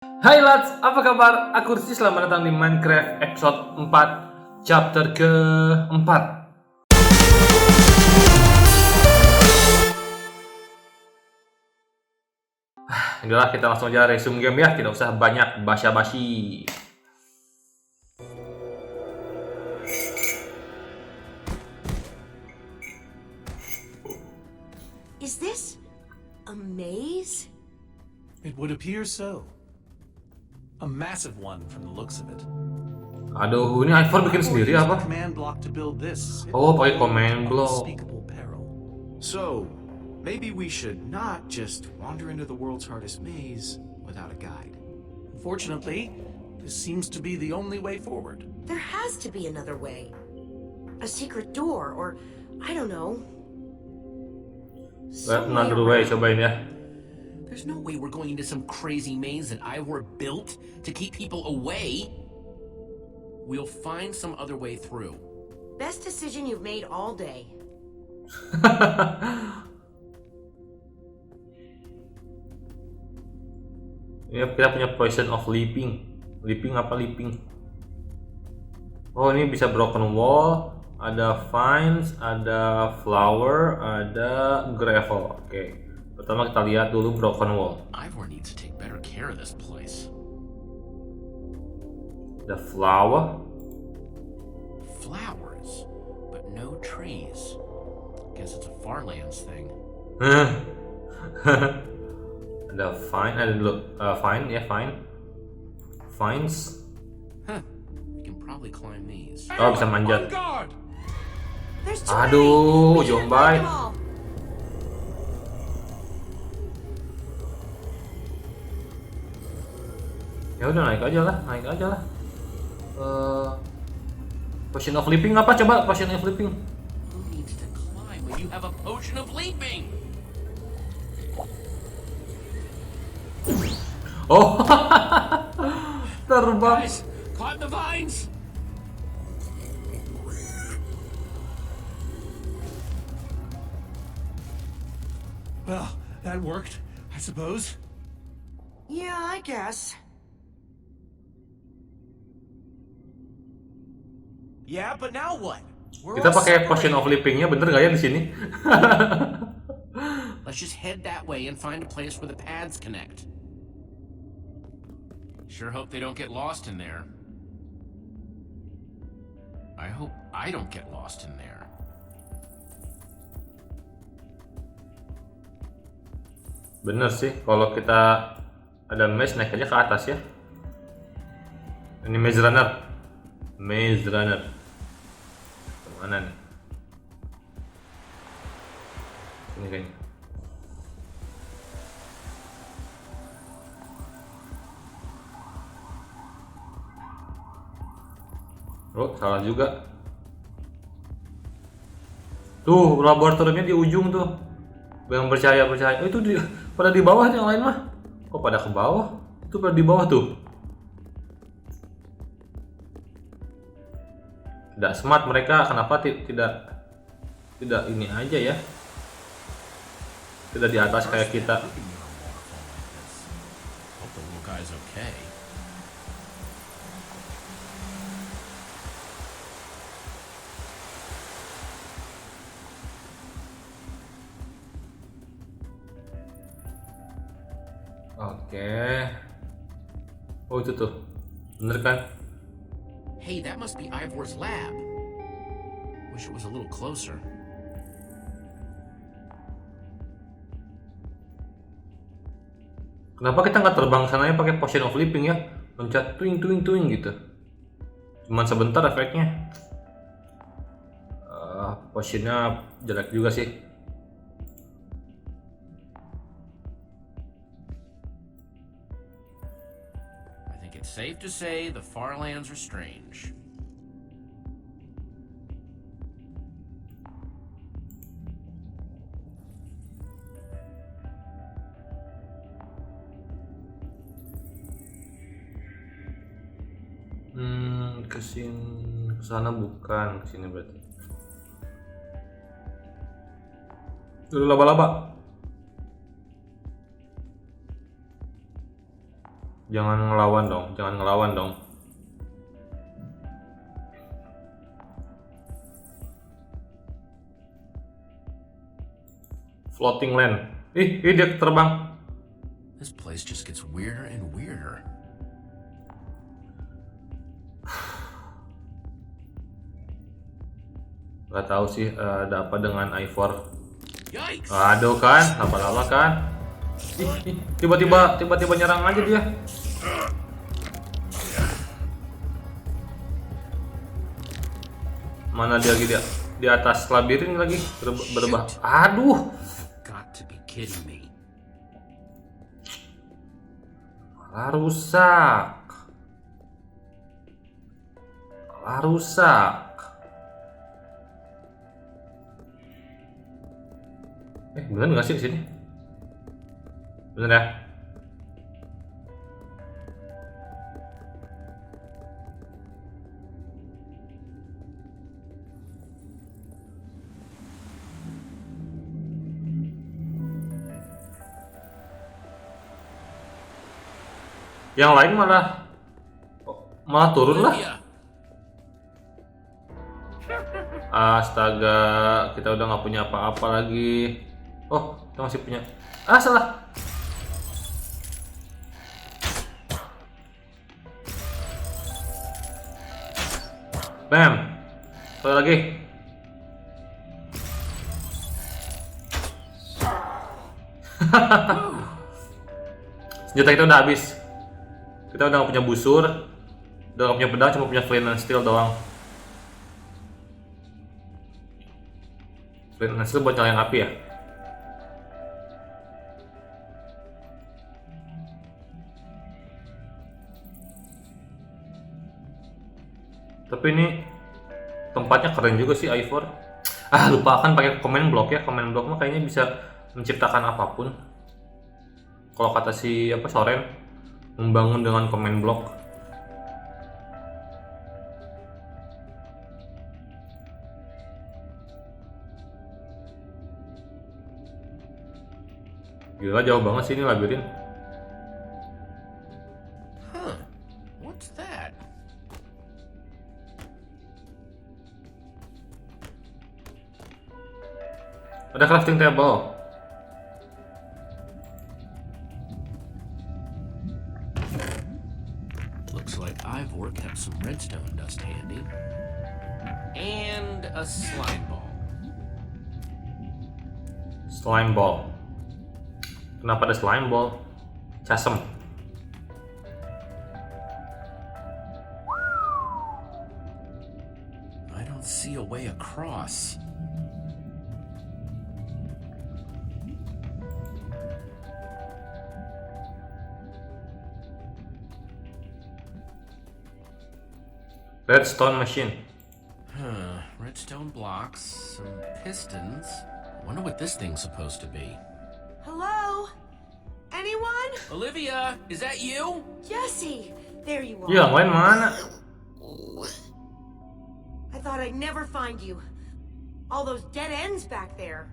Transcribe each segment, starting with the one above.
Hai lads, apa kabar? Aku Riesey, selamat datang di Minecraft episode 4 chapter ke-4. Inilah, kita langsung aja resume game ya, tidak usah banyak basa-basi. Is this a maze? It would appear so. A massive one from the looks of it. Aduh, ini iPhone bikin sendiri apa? Command block to build this. Oh, pakai command block. Unspeakable peril. So, maybe we should not just wander into the world's hardest maze without a guide. Unfortunately, this seems to be the only way forward. There has to be another way. A secret door, or I don't know. Another way, cobain ya. There's no way we're going into some crazy maze that Ivor built to keep people away. We'll find some other way through. Best decision you've made all day. Ini kita punya poison of leaping. Leaping apa leaping? Oh, ini bisa broken wall, ada vines, ada flower, ada gravel. Oke. Pertama kita lihat dulu broken wall. Ivor needs to take better care of this place. The flower. Flowers, but no trees. Guess it's a Farlands thing. Ada vine, ada dulu vine ya vine. Vines. Huh. We can probably climb these. Oh, bisa manjat. There's too Aduh, many. We should Jombai. break them all. Ya udah naik aja lah. Potion of leaping apa? Coba potion of leaping. Who needs to climb when you have a potion of leaping? Oh, terbang. Guys, climb the vines! Well, that worked, I suppose. Yeah, I guess. Yeah, but now what? Kita pakai potion of leapingnya bener nggak ya di sini? Let's just head that way and find a place where the paths connect. Sure hope they don't get lost in there. I hope I don't get lost in there. Bener sih, kalau kita ada maze naik aja ke atas ya. Ini maze runner. Mana nih? Ini kayaknya. Oh, salah juga. Tuh, laboratoriumnya di ujung tuh. Yang percaya. Oh, itu pada di bawah yang lain mah. Kok pada ke bawah? Itu pada di bawah tuh. Tidak smart mereka, kenapa tidak ini aja ya? Tidak di atas kayak kita. Hope the little guy's okay. Oke. Oh, itu tuh. Bener kan? Hey, that must be Ivor's lab. Wish it was a little closer. Kenapa kita nggak terbang sananya pakai potion of leaping ya? Loncat tuing gitu. Cuman sebentar efeknya. Potionnya jelek juga sih. I think it's safe to say the Farlands are strange. Kesana bukan, kesini berarti. Dulu laba-laba. Jangan ngelawan dong, jangan ngelawan dong. Floating land. Ih, dia terbang. This place just gets weirder and weirder. Gak tahu sih ada apa dengan Ivor. Yikes! Aduh kan, lama-lama kan. Ih, tiba-tiba nyerang aja dia. Mana dia lagi dia? Di atas labirin lagi berbah. Aduh. Got to be kidding me. Malah rusak. Bener nggak sih di sini? Bener ya? Yang lain malah turun lah. Olivia, Astaga, kita udah nggak punya apa-apa lagi. Oh, kita masih punya. Salah. Bam. Satu lagi. Senjata kita udah habis. Kita udah nggak punya busur, udah nggak punya pedang, cuma punya flint and steel doang. Flint and steel buat nyalain api ya. Tapi ini tempatnya keren juga sih, Ivor. Lupa kan pakai comment block ya. Comment block mah kayaknya bisa menciptakan apapun. Kalau kata si Soren, membangun dengan comment block. Gila, jauh banget sih ini labirin. huh? What's that? Ada crafting table. Looks like Ivor kept some redstone dust handy. And a slime ball. Slime ball. Kenapa ada slime ball? Casem. I don't see a way across. Redstone machine. Redstone blocks, some pistons. I wonder what this thing's supposed to be. Hello? Anyone? Olivia, is that you? Jesse! There you are. Yang lain mana? I thought I'd never find you. All those dead ends back there.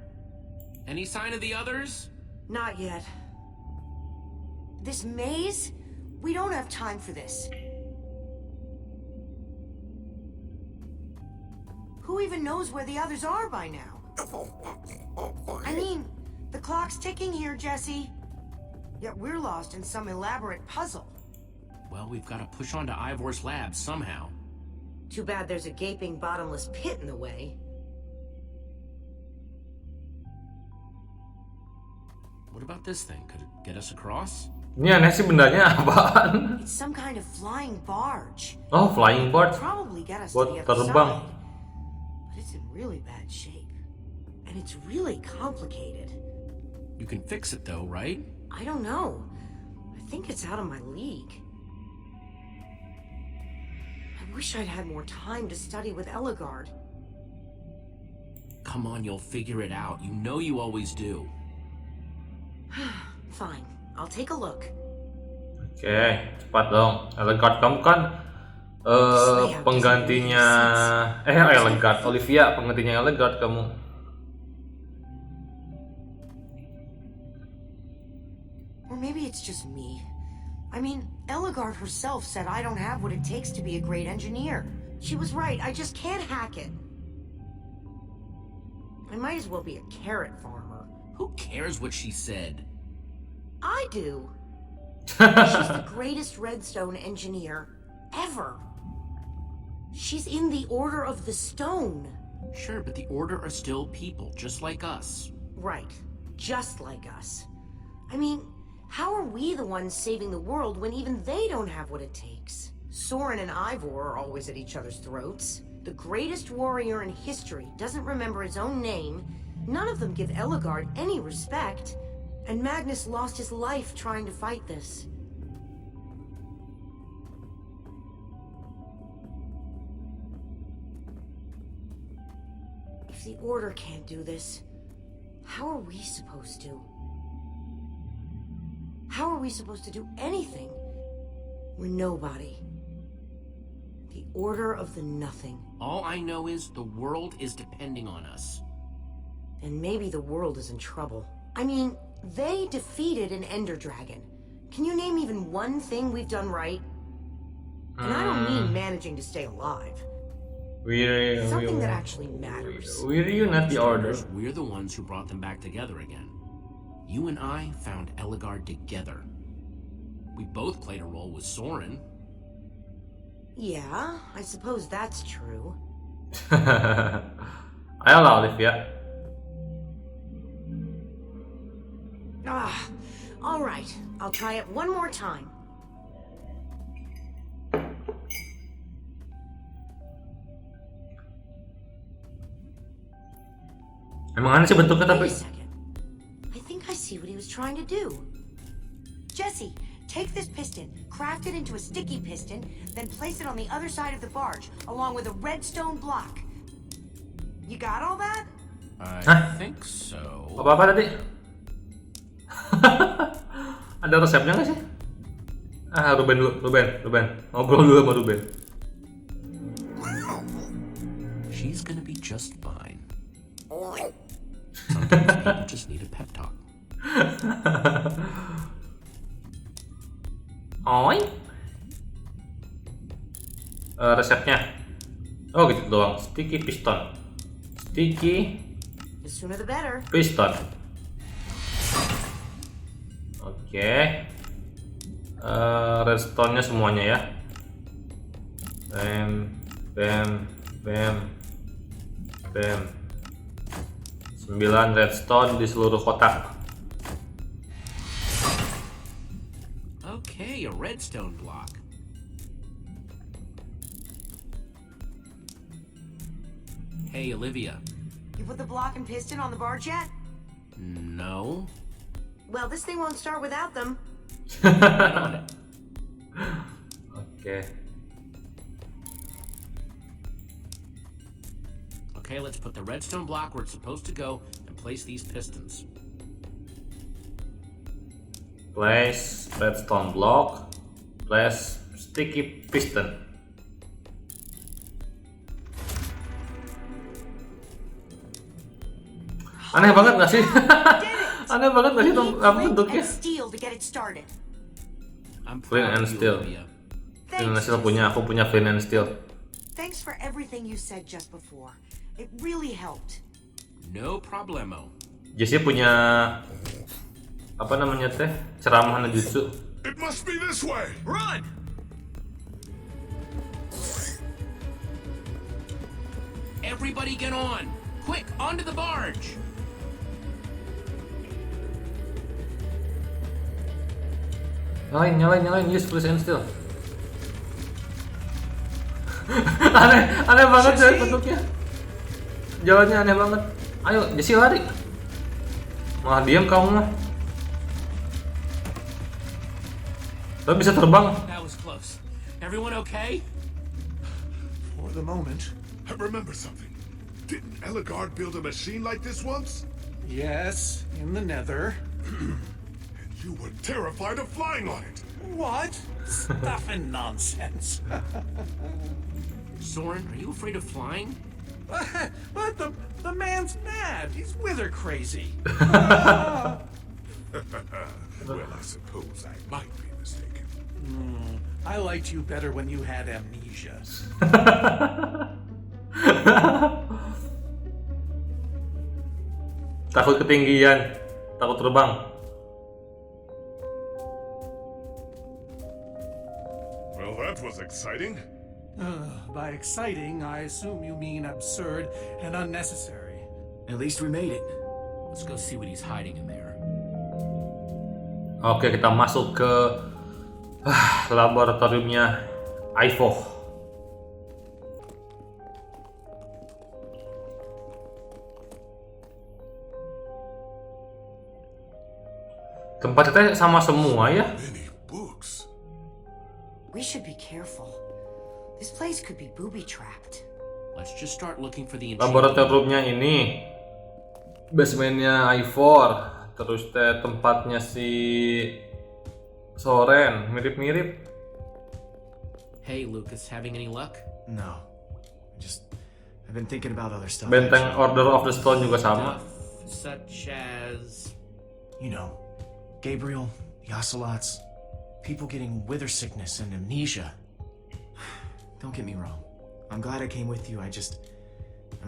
Any sign of the others? Not yet. This maze? We don't have time for this. Who even knows where the others are by now? I mean, the clock's ticking here, Jesse. Yet we're lost in some elaborate puzzle. Well, we've got to push on to Ivor's lab somehow. Too bad there's a gaping bottomless pit in the way. What about this thing? Could it get us across? Ini aneh sih, bendanya apaan? It's some kind of flying barge. Oh, flying board. Probably get us Buat to the other terbang. side. But it's in really bad shape. And it's really complicated. You can fix it though, right? I don't know. I think it's out of my league. I wish I'd had more time to study with Eligard. Come on, you'll figure it out. You know you always do. Fine, I'll take a look. Oke, cepat dong. Elegant, kamu kan penggantinya Elegant, Olivia penggantinya Elegant kamu. Or maybe it's just me. I mean, Eligard herself said I don't have what it takes to be a great engineer. She was right, I just can't hack it. I might as well be a carrot farmer. Who cares what she said? I do. She's the greatest redstone engineer ever. She's in the Order of the Stone. Sure, but the Order are still people, just like us. Right, just like us. I mean, how are we the ones saving the world when even they don't have what it takes? Soren and Ivor are always at each other's throats. The greatest warrior in history doesn't remember his own name. None of them give Eligard any respect. And Magnus lost his life trying to fight this. If the Order can't do this, how are we supposed to? How are we supposed to do anything? We're nobody. The Order of the Nothing. All I know is the world is depending on us. And maybe the world is in trouble. I mean, they defeated an Ender Dragon. Can you name even one thing we've done right? And I don't mean managing to stay alive. Something that actually matters. We're you, not the Order. We're the ones who brought them back together again. You and I found Eligard together. We both played a role with Soren. Yeah, I suppose that's true. Ayolah, Olivia. All right. I'll try it one more time. Emang aneh sih bentuknya Wait tapi. a second. I think I see what he was trying to do. Jesse, take this piston, craft it into a sticky piston, then place it on the other side of the barge, along with a redstone block. You got all that? I think so. Apa-apa tadi? Ada resepnya nggak sih? Ruben dulu, Ruben. Ngobrol dulu sama Ruben. She's gonna be just fine. Sometimes people just need a pep talk. Oi. Resepnya. Oh gitu doang. Sticky piston. Sticky The sooner the better. piston. Oke. Redstone-nya semuanya ya. Bam, bam, bam, bam. 9 redstone di seluruh kotak. Okay, a redstone block. Hey, Olivia. You put the block and piston on the barge yet? No? Well, this thing won't start without them. Oke. Okay, let's put the redstone block where it's supposed to go and place these pistons. Place redstone block. Place sticky piston. Aneh banget gak sih? Aneh banget gak sih bentuknya? Steel to get it started. I'm Flint proud and of you, steel. Olivia. Flint and steel punya, aku punya flint and steel. Thanks for everything you said just before. It really helped. No problemo. Jesse punya apa namanya teh? Ceramah Najutsu. It must be this way! Run! Everybody get on! Quick, onto the barge! Nyalain, use flint and steel. aneh banget sih bentuknya. Jalannya aneh banget. Ayo, Jesse lari. Malah diam kamu mah. Lo bisa terbang. That was close. Everyone okay? For the moment. I remember something. Didn't Eligard build a machine like this once? Yes, in the nether. And you were terrified of flying on it! What? Stuff and nonsense. Soren, are you afraid of flying? But the man's mad. He's wither crazy. Well, I suppose I might be mistaken. I liked you better when you had amnesia. Takut ketinggian, takut terbang. Well, that was exciting. By exciting, I assume you mean absurd and unnecessary. At least we made it. Let's go see what he's hiding in there. Oke, kita masuk ke laboratoriumnya Ivo. Tempatnya sama semua ya. Many books. We should be careful. This place could be booby-trapped. Let's just start looking for the Laboratoriumnya ini, basementnya Ivor, terus tempatnya si Soren, mirip-mirip. Hey, Lucas, having any luck? No. I've been thinking about other stuff. Benteng actually. Order of the Stone juga sama. Such as... You know, Gabriel, the ocelots, people getting wither sickness and amnesia. Don't get me wrong. I'm glad I came with you. I'm just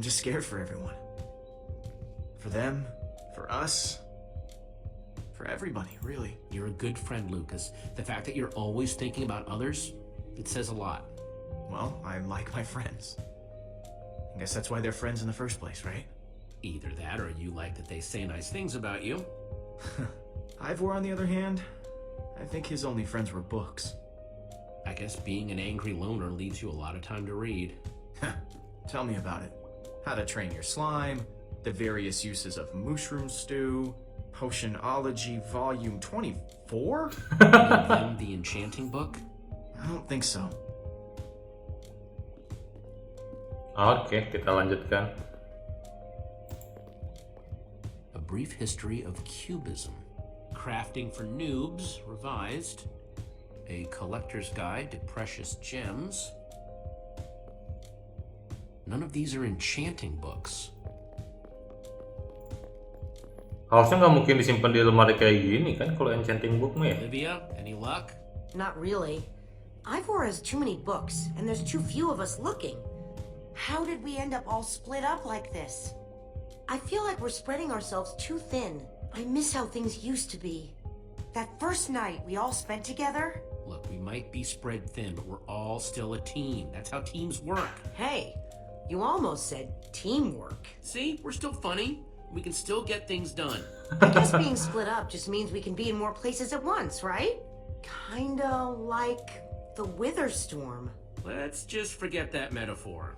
scared for everyone. For them, for us, for everybody, really. You're a good friend, Lucas. The fact that you're always thinking about others, it says a lot. Well, I like my friends. I guess that's why they're friends in the first place, right? Either that or you like that they say nice things about you. Ivor, on the other hand, I think his only friends were books. I guess being an angry loner leaves you a lot of time to read. Tell me about it. How to train your slime, the various uses of mushroom stew, Potionology Volume 24? Any of them the enchanting book? I don't think so. Oke, kita lanjutkan. A Brief History of Cubism. Crafting for Noobs, revised. A Collector's Guide to Precious Gems. None of these are enchanting books. Harusnya nggak mungkin disimpan di lemari kayak gini kan kalau enchanting book mah ya. Olivia, any luck? Not really. Ivor has too many books, and there's too few of us looking. How did we end up all split up like this? I feel like we're spreading ourselves too thin. I miss how things used to be. That first night we all spent together. Look, we might be spread thin, but we're all still a team. That's how teams work. Hey, you almost said teamwork. See, we're still funny. We can still get things done. I guess being split up just means we can be in more places at once, right? Kinda like the Wither Storm. Let's just forget that metaphor.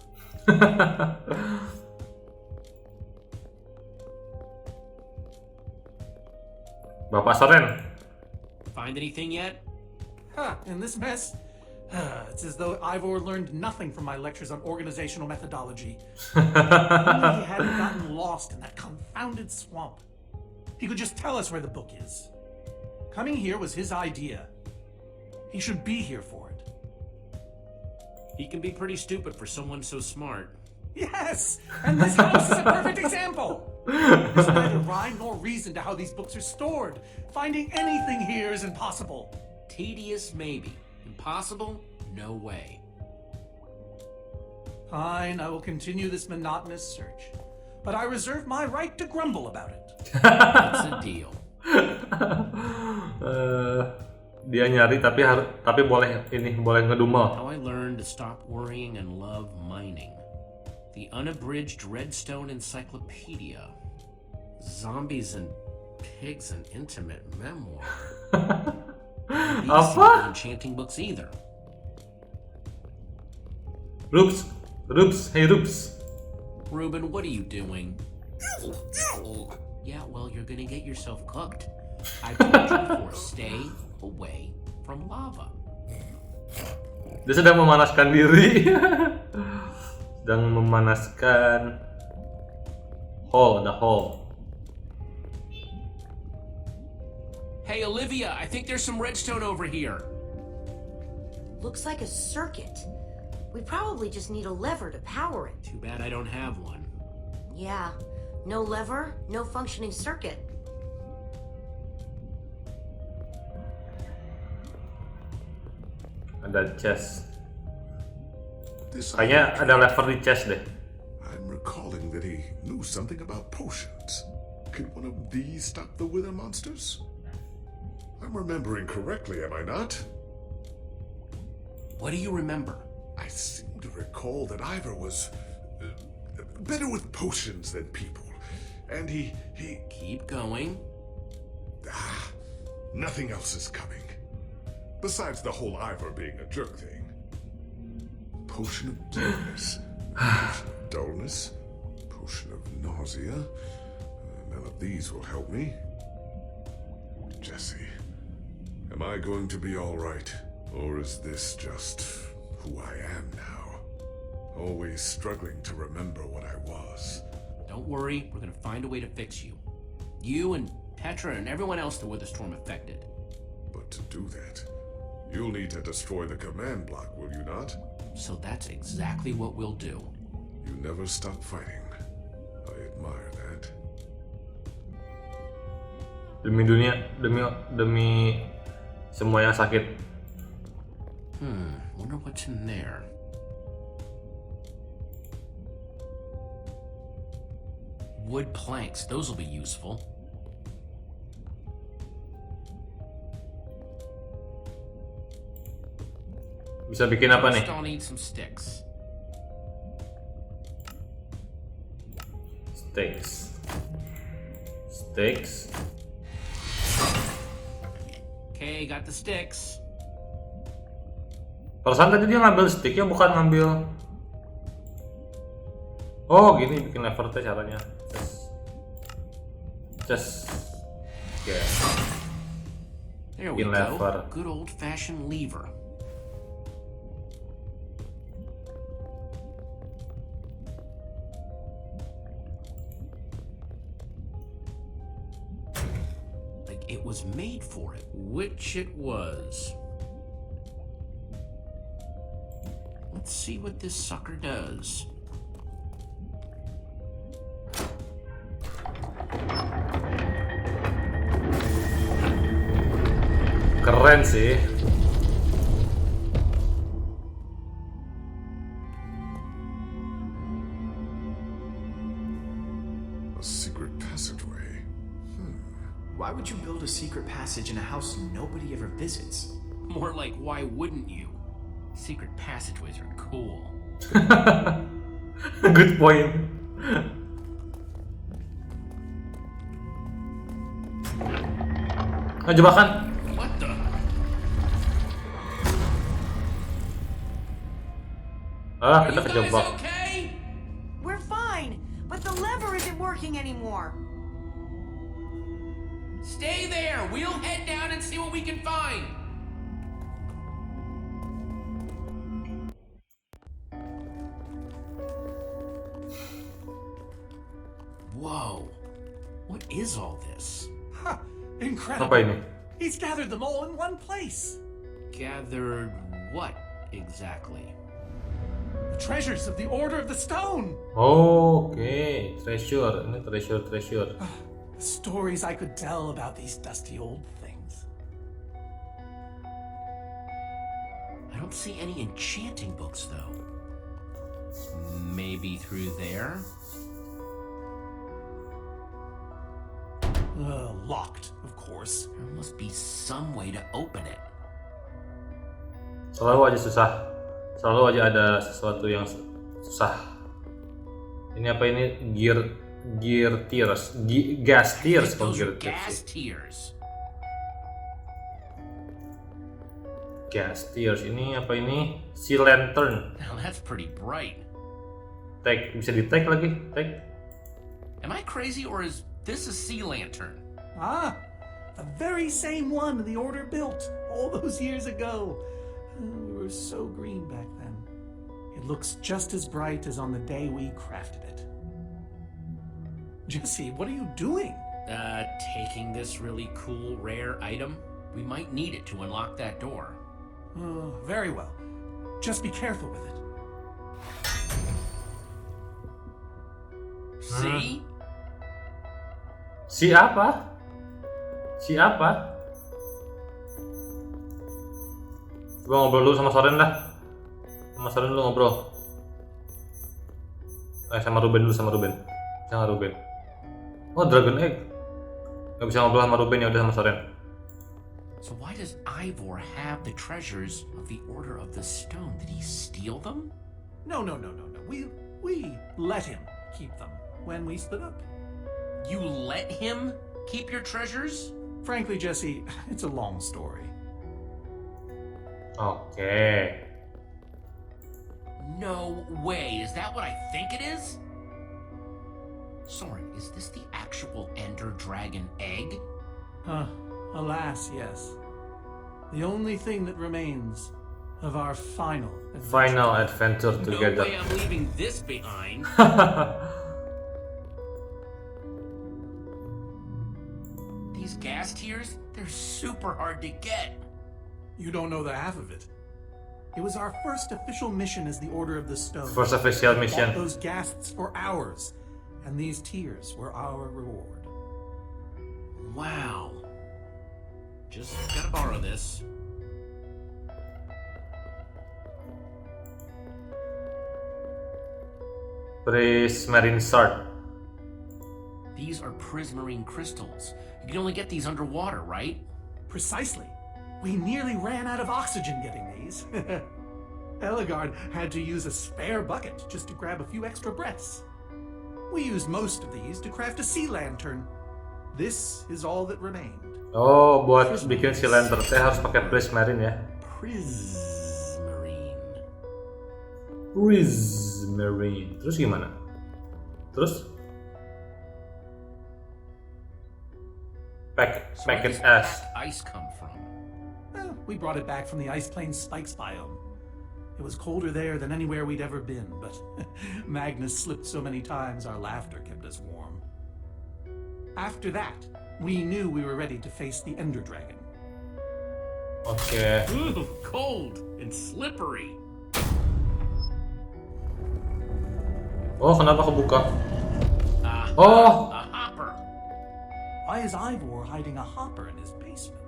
Bapak Soren. Find anything yet? In this mess? It's as though Ivor learned nothing from my lectures on organizational methodology. Only he hadn't gotten lost in that confounded swamp. He could just tell us where the book is. Coming here was his idea. He should be here for it. He can be pretty stupid for someone so smart. Yes! And this house is a perfect example! There's neither rhyme nor reason to how these books are stored. Finding anything here is impossible. Tedious, maybe. Impossible? No way. Fine, I will continue this monotonous search. But I reserve my right to grumble about it. That's a deal. Dia nyari tapi boleh ngedumel. How I learned to stop worrying and love mining. The Unabridged Redstone Encyclopedia. Zombies and Pigs, an Intimate Memoir. These Apa? enchanting books either. Rubes, hey Rubes. Ruben, what are you doing? Yeah, well, you're gonna get yourself cooked. I told you before, stay away from lava. Dia sedang memanaskan diri. Sedang memanaskan the hole. Hey, Olivia, I think there's some redstone over here. Looks like a circuit. We probably just need a lever to power it. Too bad I don't have one. Yeah, no lever, no functioning circuit. Ada chest. This Kayaknya ada lever di chest deh. I'm recalling that he knew something about potions. Could one of these stop the wither monsters? I'm remembering correctly, am I not? What do you remember? I seem to recall that Ivor was better with potions than people. And he... Keep going. Nothing else is coming. Besides the whole Ivor being a jerk thing. Potion of dullness. Potion of dullness. Potion of nausea. None of these will help me. Jesse, am I going to be all right? Or is this just who I am now? Always struggling to remember what I was. Don't worry, we're gonna find a way to fix you. You and Petra and everyone else that were the storm affected. But to do that, you'll need to destroy the command block, will you not? So that's exactly what we'll do. You never stop fighting. I admire that. Demi dunia, demi semua yang sakit. Wonder what's in there. Wood planks, those will be useful. Bisa bikin apa nih? Just I'll need some sticks. Sticks. Okay, got the sticks. Perasaan tadi dia ngambil sticknya bukan ngambil. Oh gini bikin lever teh caranya. Just. Oke. There we Bikin go. lever. Good old-fashioned lever. Like it was made for it, which it was. Let's see what this sucker does. Keren sih. A secret passageway. Why would you build a secret passage in a house nobody ever visits? More like, why wouldn't you? Secret passageways are cool. Good point. Oh, jebakan. What the? Ah, Are kita you guys kejebak. okay? We're fine, but the lever isn't working anymore. Stay there. We'll head down and see what we can find. Whoa. What is all this? Huh, incredible. Apa ini? He's gathered them all in one place. Gathered what exactly? The treasures of the Order of the Stone. Oke, treasure. Ini treasure. The stories I could tell about these dusty old things. I don't see any enchanting books, though. Maybe through there? Locked, of course. There must be some way to open it. Selalu aja susah. Selalu aja ada sesuatu yang susah. Ini apa ini? Gear tears. Gas tears. Those Gear are gas tears. tears. Gas tears. Ini apa ini? Sea lantern. Now that's pretty bright. Tag. Bisa di tag lagi. Tag. Am I crazy or is this a sea lantern? Ah, the very same one the Order built all those years ago. We were so green back then. It looks just as bright as on the day we crafted it. Jesse, what are you doing? Taking this really cool, rare item. We might need it to unlock that door. Very well. Just be careful with it. See? Siapa? Gua ngobrol dulu sama Soren dah. Sama Soren dulu ngobrol. Sama Ruben dulu, sama Ruben. Sama Ruben. Oh, Dragon Egg. Gak bisa ngobrol sama Ruben, ya udah sama Soren. So why does Ivor have the treasures of the Order of the Stone? Did he steal them? No. We let him keep them when we split up. You let him keep your treasures? Frankly, Jesse, it's a long story. Oke. No way. Is that what I think it is? Soren, is this the actual Ender Dragon egg? Alas, yes. The only thing that remains of our final Adventure together. No way I'm leaving this behind. These gas tiers, they're super hard to get. You don't know the half of it. It was our first official mission as the Order of the Stone. First official We mission. fought those ghasts for hours, and these tears were our reward. Wow. Just gotta borrow this. Prismarine Sword. These are prismarine crystals. You can only get these underwater, right? Precisely. We nearly ran out of oxygen getting these. Eligard had to use a spare bucket just to grab a few extra breaths. We used most of these to craft a sea lantern. This is all that remained. Oh, buat bikin si lantern teh harus pakai prismarine ya. Prismarine. Prismarine. Terus gimana? Terus? So where Packet does S. that ice come from? Well, we brought it back from the Ice Plains Spikes biome. It was colder there than anywhere we'd ever been, but Magnus slipped so many times our laughter kept us warm. After that, we knew we were ready to face the Ender Dragon. Oke. Ooh, cold and slippery. Oh, kenapa kebuka? Ah, Oh. a hopper. Why is Ivor hiding a hopper in his basement?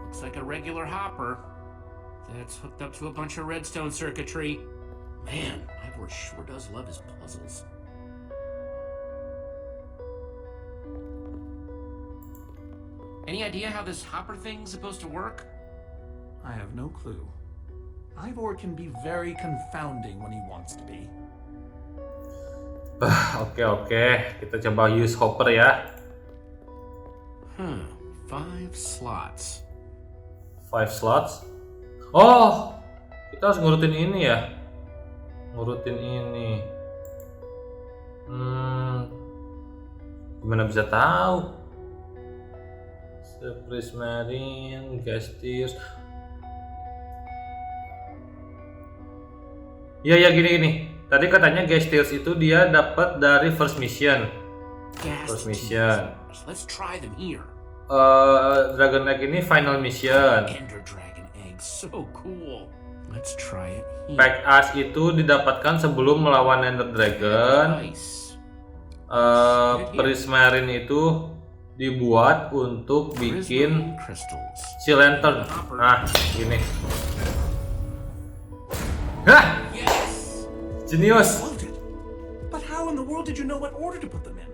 Looks like a regular hopper that's hooked up to a bunch of redstone circuitry. Man, Ivor sure does love his puzzles. Any idea how this hopper thing's supposed to work? I have no clue. Ivor can be very confounding when he wants to be. Oke. Kita coba use hopper ya. 5 slots. 5 slots. Oh, kita harus ngurutin ini ya. Ngurutin ini. Gimana bisa tahu? Prismarine, gas tiers. Ya gini. Tadi katanya gas tiers itu dia dapat dari first mission. First mission. Let's try them here. Dragon Egg ini final mission. Ender Dragon egg, so cool. Let's try it here. Pack Ash itu didapatkan sebelum melawan Ender Dragon. Nice. Prismarine itu dibuat untuk bikin Prismarine crystals. si lantern. Nah, gini. Hah! Yes. Genius. Exploded. But how in the world did you know what order to put them in?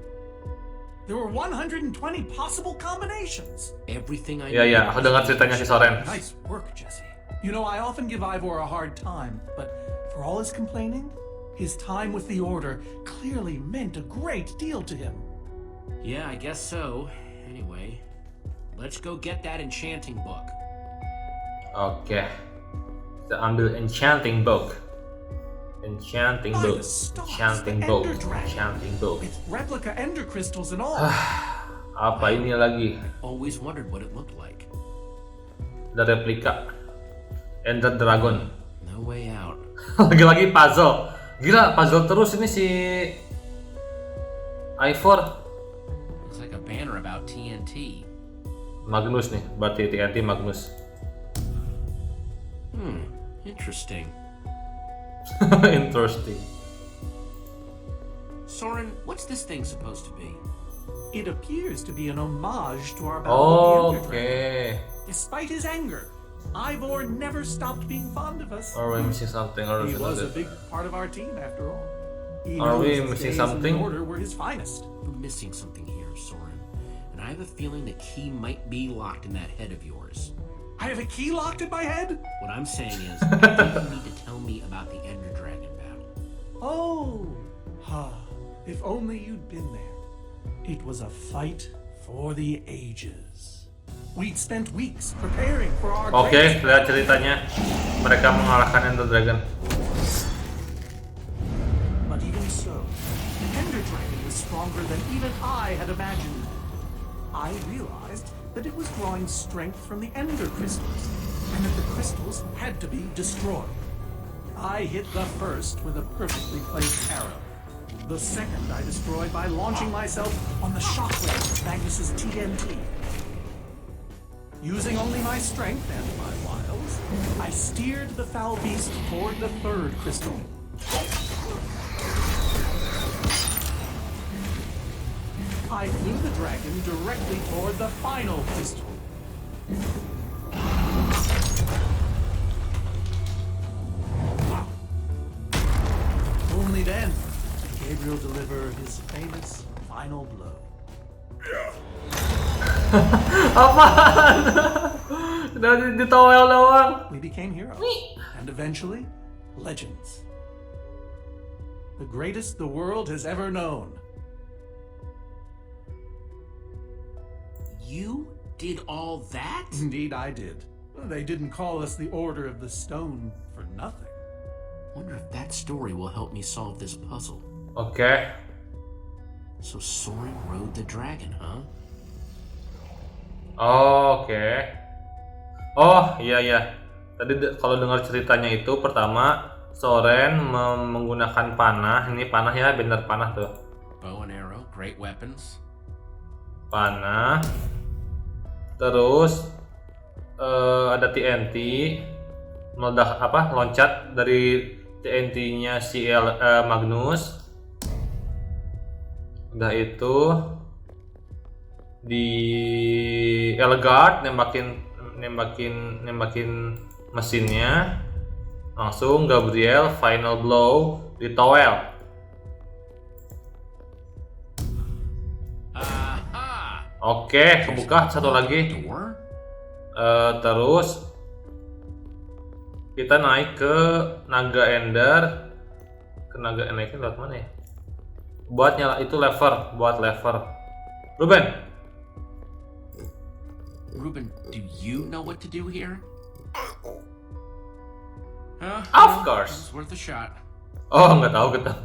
There were 120 possible combinations. Everything I Ya, aku dengar ceritanya si Soren. Nice work, Jesse. You know, I often give Ivor a hard time, but for all his complaining, his time with the Order clearly meant a great deal to him. Yeah, I guess so. Anyway, let's go get that enchanting book. Oke. Kita ambil enchanting book. Enchanting By book. the stars, Enchanting the book. Ender Dragon. Enchanting book. With replica ender crystals and all. Apa ini lagi? Always wondered what it looked like. Ada replika Ender Dragon. No way out. Lagi-lagi puzzle. Gila, puzzle terus ini si Ivor. Looks like a banner about TNT. Magnus nih, berarti TNT Magnus. Interesting. Interesting. Soren, what's this thing supposed to be? It appears to be an homage to our battle with the Ender Dragon. Oke. Despite his anger, Ivor never stopped being fond of us. Are we missing something? Or He is was a it? big part of our team, after all. He Are we knows his missing days in something? the Order were his finest. You're missing something here, Soren. And I have a feeling the key might be locked in that head of yours. I have a key locked in my head? What I'm saying is, I think you need to tell me about the Ender Dragon battle. Oh, if only you'd been there. It was a fight for the ages. We'd spent weeks preparing for our Oke, lihat ceritanya. Mereka mengalahkan Ender Dragon. But even so, the Ender Dragon was stronger than even I had imagined. I realized that it was drawing strength from the Ender crystals, and that the crystals had to be destroyed. I hit the first with a perfectly placed arrow. The second I destroyed by launching myself on the shockwave of Magnus's TNT. Using only my strength and my wiles, I steered the foul beast toward the third crystal. I flew the dragon directly toward the final crystal. Only then did Gabriel deliver his famous final blow. Apaan? Udah ditowel doang. We became heroes, and eventually, legends. The greatest the world has ever known. You did all that? Indeed, I did. They didn't call us the Order of the Stone for nothing. Wonder if that story will help me solve this puzzle. Oke. So Soren rode the dragon, huh? Oke. Oh, iya. Tadi kalau dengar ceritanya itu pertama Soren menggunakan panah. Ini panah ya, bener panah tuh. Bow and arrow, great weapons. Panah. Terus ada TNT. Meledak loncat dari TNT-nya si Magnus. Udah itu di Elgard nembakin mesinnya. Langsung Gabriel final blow di towel. Oke, kebuka satu lagi. Terus kita naik ke Naga Ender. Ke Naga Ender itu lewat mana ya? Buat nyala itu lever, buat lever. Ruben, do you know what to do here? Of course. It's worth a shot. Oh, nggak tahu kita.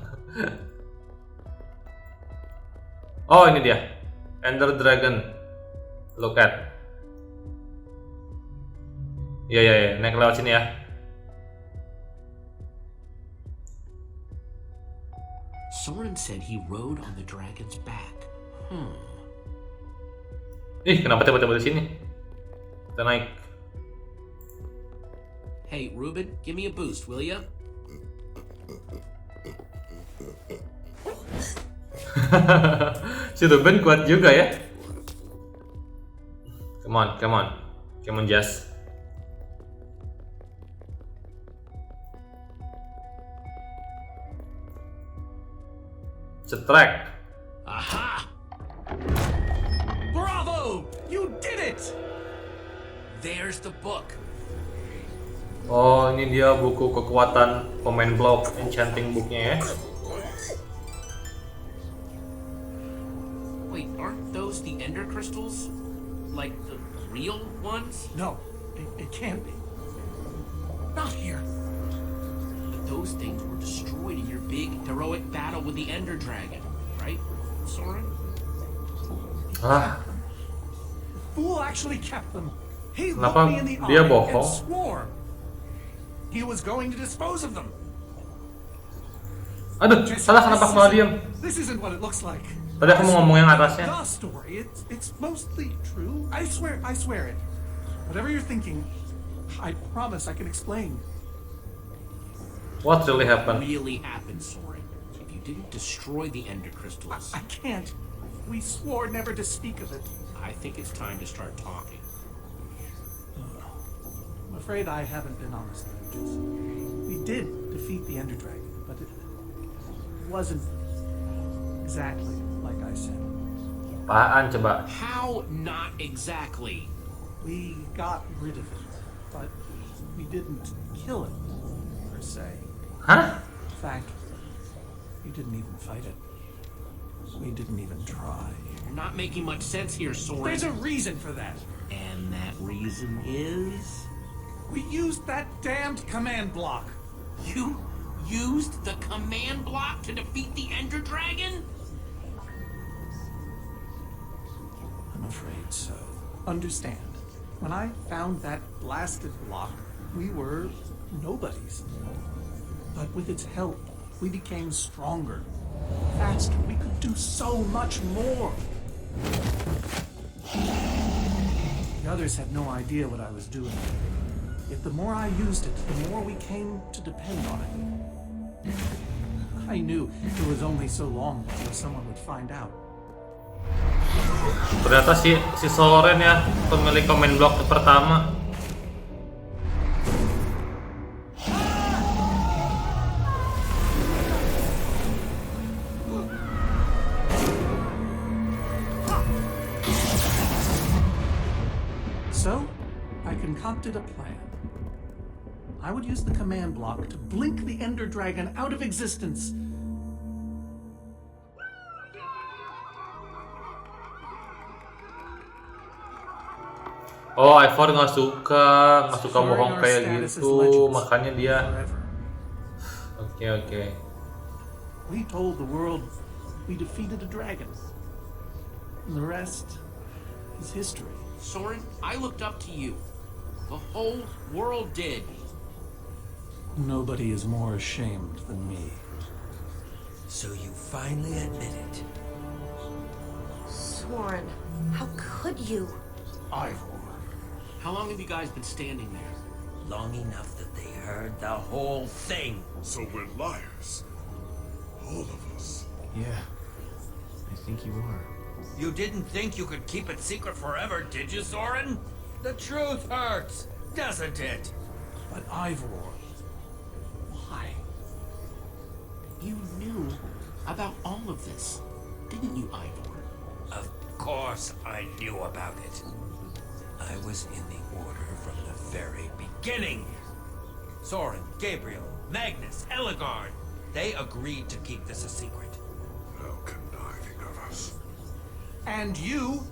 Oh, ini dia. Ender Dragon. Look at. Iya, naik lewat sini ya. Soren said he rode on the dragon's back. Ih, kenapa tiba-tiba di sini? Kita naik. Hey, Ruben, give me a boost, will ya? Si Ruben kuat juga ya. Come on, Jazz. Cetrek. Aha! Bravo! You did it! There's the book. Oh, ini dia buku kekuatan pemain blok, enchanting booknya ya. Wait, aren't those the ender crystals? Like the real ones? No, it can't be. Not here. But those things were destroyed in your big heroic battle with the ender dragon, right, Soren? Fool actually kept them. He Kenapa looked me in the dia eye bohong? and swore he was going to dispose of them. Aduh, salah kenapa aku malah diam? This isn't what it looks like. Tadi aku mau ngomong yang atasnya. The story, it's mostly true. I swear it. Whatever you're thinking, I promise I can explain. What really happened? Really happened, Soren. If you didn't destroy the ender crystals, I can't. We swore never to speak of it. I think it's time to start talking. I'm afraid I haven't been honest with you, Jesse. We did defeat the Ender Dragon, but it wasn't exactly like I said. Apaan coba? How not exactly? We got rid of it, but we didn't kill it, per se. Hah? In fact, we didn't even fight it. We didn't even try. You're not making much sense here, Soren. There's a reason for that. And that reason is... We used that damned command block. You used the command block to defeat the Ender Dragon? I'm afraid so. Understand, when I found that blasted block, we were nobodies. But with its help, we became stronger, faster. We could do so much more. The others had no idea what I was doing. Yet the more I used it, the more we came to depend on it. I knew it was only so long before someone would find out. Ternyata si Soren ya pemilik comment block pertama. So, I concocted a plan. I would use the command block to blink the Ender Dragon out of existence. Oh, Ivor nggak suka bohong kayak gitu, makanya dia. Oke. We told the world we defeated a dragon. And the rest is history. Soren, I looked up to you. The whole world did. Nobody is more ashamed than me. So you finally admit it. Soren, how could you? Ivor. How long have you guys been standing there? Long enough that they heard the whole thing. So we're liars. All of us. Yeah, I think you are. You didn't think you could keep it secret forever, did you, Soren? The truth hurts, doesn't it? But Ivor, why? You knew about all of this, didn't you, Ivor? Of course I knew about it. I was in the Order from the very beginning. Soren, Gabriel, Magnus, Ellegaard, they agreed to keep this a secret. How conniving of us. And you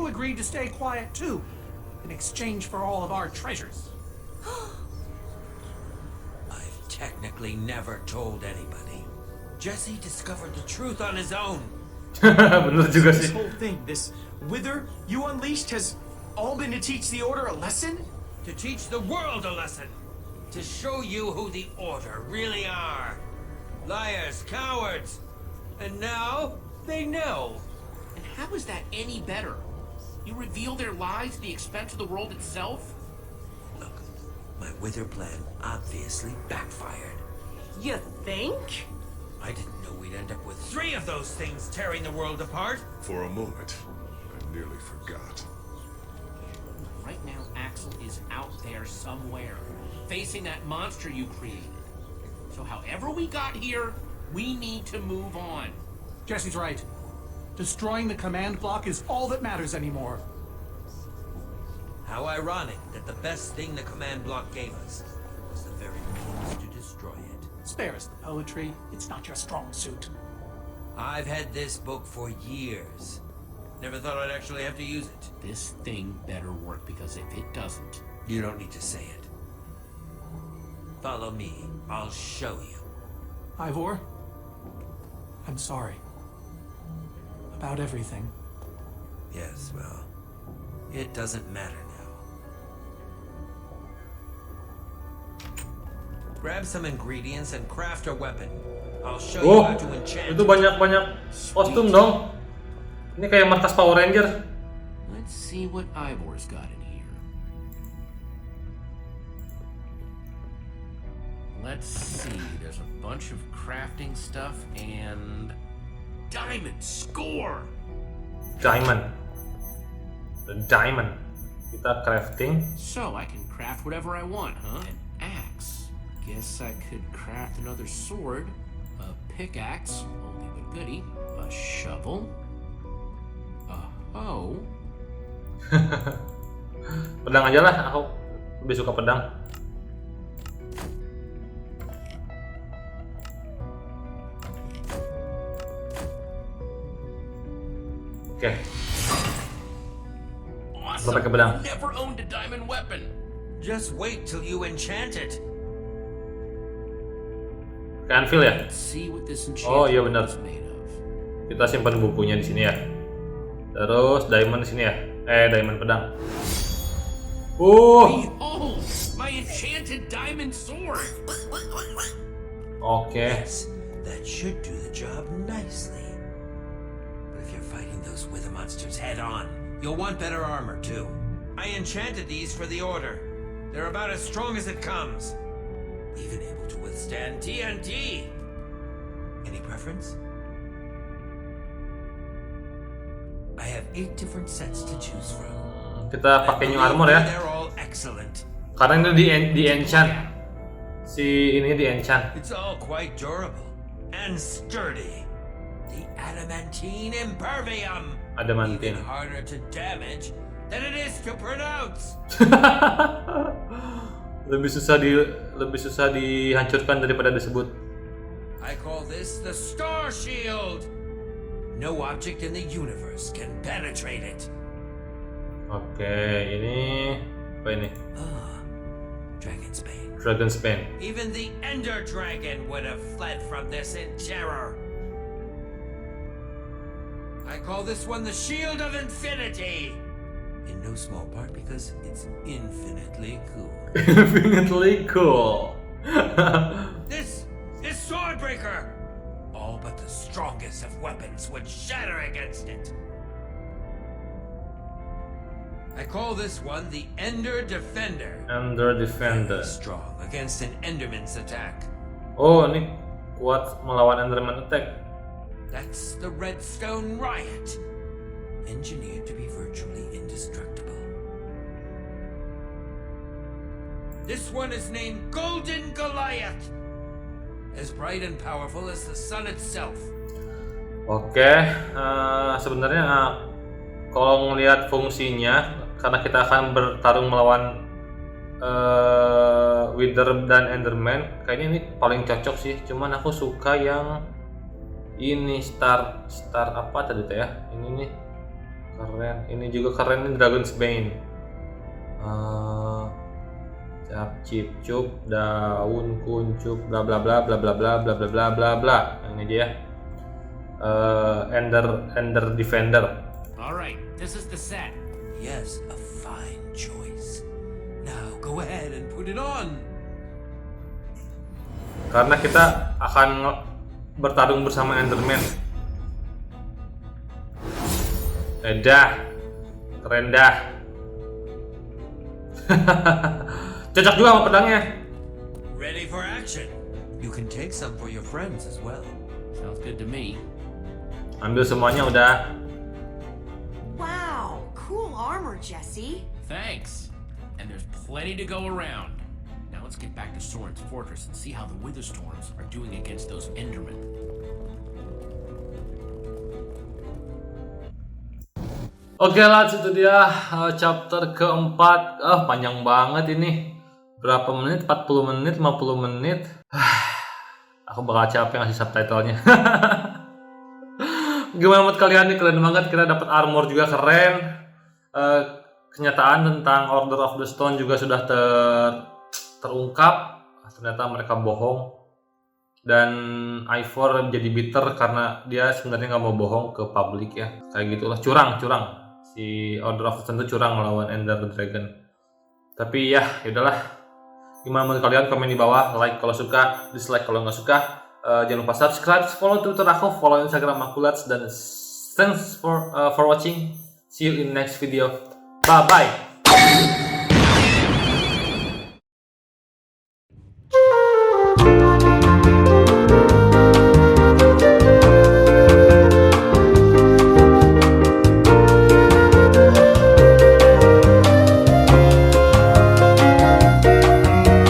agreed to stay quiet too, in exchange for all of our treasures. I've technically never told anybody. Jesse discovered the truth on his own. Bener juga This sih. whole thing, this wither you unleashed, has all been to teach the Order a lesson? To teach the world a lesson. To show you who the Order really are. Liars, cowards. And now, they know. And how is that any better? You reveal their lies at the expense of the world itself? Look, my wither plan obviously backfired. You think? I didn't know we'd end up with 3 of those things tearing the world apart. For a moment, I nearly forgot. Right now, Axel is out there somewhere, facing that monster you created. So however we got here, we need to move on. Jesse's right. Destroying the command block is all that matters anymore. How ironic that the best thing the command block gave us was the very means to destroy it. Spare us the poetry. It's not your strong suit. I've had this book for years. Never thought I'd actually have to use it. This thing better work, because if it doesn't... You don't need to say it. Follow me. I'll show you. Ivor, I'm sorry. About everything. Yes, well, it doesn't matter now. Grab some ingredients and craft a weapon. I'll show you Oh, how to enchant. itu banyak kostum dong. Ini kayak markas Power Ranger. Let's see what Ivor's got in here. Let's see, there's a bunch of crafting stuff and... Diamond! Score! diamond. The diamond. Kita crafting. So I can craft whatever I want, huh? An axe. Guess I could craft another sword. A pickaxe, only but goody. A shovel. A hoe. Pedang aja lah, aku lebih suka pedang. Oke. Awesome. Pakai pedang. Never owned a diamond weapon. Just wait till you enchant it. Kayak anvil ya? Let's see what this Oh iya enchantment benar. is made of. Kita simpan bukunya di sini ya. Terus diamond di sini ya. Diamond pedang. Behold, my enchanted diamond sword. Oke. Yes, that should do the job nicely. But if you're fighting those wither monsters head on, you'll want better armor too. I enchanted these for the Order. They're about as strong as it comes. Even able to withstand TNT. Any preference? I have 8 different sets to choose from. Kita pakai new armor ya. They're all excellent. Karena ini di enchant. Si ini di enchant. It's all quite durable and sturdy. The adamantine impervium. Adamantine. Even harder to damage than it is to pronounce. lebih susah dihancurkan daripada disebut. I call this the Star Shield. No object in the universe can penetrate it. Oke, ini apa ini? Dragon's Bane. Dragon's Bane. Even the Ender Dragon would have fled from this in terror. I call this one the Shield of Infinity. In no small part because it's infinitely cool. Infinitely cool. This is Swordbreaker. All but the strongest of weapons would shatter against it. I call this one the Ender Defender. Ender Defender. Very strong against an Enderman's attack. Oh, ini kuat melawan Enderman attack. That's the Redstone Riot. Engineered to be virtually indestructible. This one is named Golden Goliath. As bright and powerful as the sun itself. Oke, sebenarnya kalau ngelihat fungsinya, karena kita akan bertarung melawan Wither dan Enderman, kayaknya ini paling cocok sih. Cuman aku suka yang ini star apa tadi teh ya? Ini nih keren. Ini juga keren, ini Dragon's Bane. Cap cip cup daun kuncup bla bla bla bla bla bla bla bla bla bla bla. Ini dia. Ender Defender. All right, this is the set. Yes, a fine choice. Now go ahead and put it on. Karena kita akan bertarung bersama Enderman. Keren dah. Cocok juga sama pedangnya. Ready for action. You can take some for your friends as well. Sounds good to me. Ambil semuanya udah. Wow, cool armor, Jesse. Thanks. And there's plenty to go around. Now let's get back to Soren's fortress and see how the Wither Storms are doing against those Endermen. Oke lah, itu dia chapter keempat. Panjang banget ini. Berapa menit? 40 menit, 50 menit. Aku bakal capek ngasih subtitlenya. Gimana menurut kalian nih? Keren banget, kita dapat armor juga keren. Kenyataan tentang Order of the Stone juga sudah terungkap. Ternyata mereka bohong. Dan Ivor jadi bitter karena dia sebenarnya nggak mau bohong ke publik ya. Kayak gitulah, curang. Si Order of the Stone itu curang melawan Ender Dragon. Tapi ya, yaudahlah. Gimana menurut kalian? Komen di bawah, like kalau suka, dislike kalau nggak suka. Jangan lupa subscribe, follow Twitter aku, follow Instagram aku, dan thanks for watching. See you in next video. Bye bye.